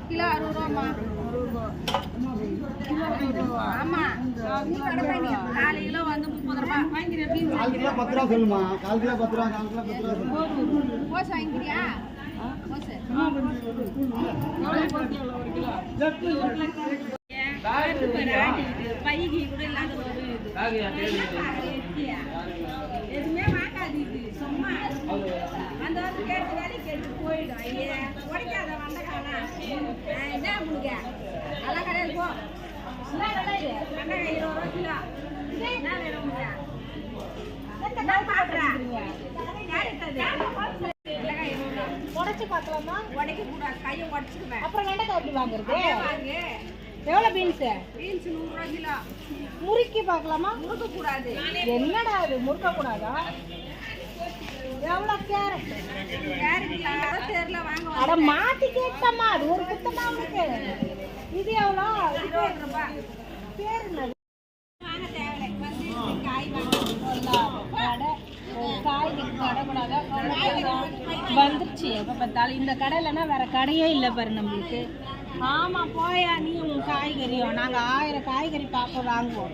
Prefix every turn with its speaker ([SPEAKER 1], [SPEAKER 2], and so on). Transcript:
[SPEAKER 1] Kilo 60 ரூபாமா. ஆமா 4 kilo வந்து 30 ரூபாய். 4
[SPEAKER 2] கிலோ 10 ரூபா சொல்லுமா. 4 கிலோ 10 ரூபா, 4 கிலோ 10 ரூபா.
[SPEAKER 1] கோஸ் வாங்கிக்கிறியா? கோஸ் பைகி கூட இல்லாத எதுவுமே வாங்காது. சும்மா அந்த கேட்டு வேலை கேட்டு போயிடும். ஐயா உடைக்காத வந்த காணா என்ன முழுங்க அதெல்லாம் கிடையாது. போ வெங்காயம் 20 ரூபா கிலோ. என்ன வேணும் உடைச்சு பார்க்கலாமா? உடைக்க கூடாது, கையை உடச்சிடுவேன். அப்புறம் வெண்டைக்காய் எப்படி வாங்குறது? வாங்கு. எவ்வளோ பீன்ஸ்? பீன்ஸ் 100 ரூபா கிலோ. முறுக்கி பார்க்கலாமா? முறுக்க கூடாது. என்னடா அது முறுக்க கூடாதா? எவ்வளோ கேரட்? கேரட் தெரியல வாங்க. அட மாத்தி கேட்டமா, அது ஒரு குத்தமா உனக்கு. இது எவ்வளோ? 20 ரூபாய். பேர் என்ன? வாங்க தேவையில்லை. வந்து காய் வாங்க. காய்கறி கடை கூடாத வந்துருச்சு. எப்போ பார்த்தாலும் இந்த கடையிலன்னா வேற கடையே இல்லை பாரு நம்மளுக்கு. ஆமாம் போயா நீ உன் காய்கறியும். நாங்கள் 1000 காய்கறி பார்ப்போம் வாங்குவோம்.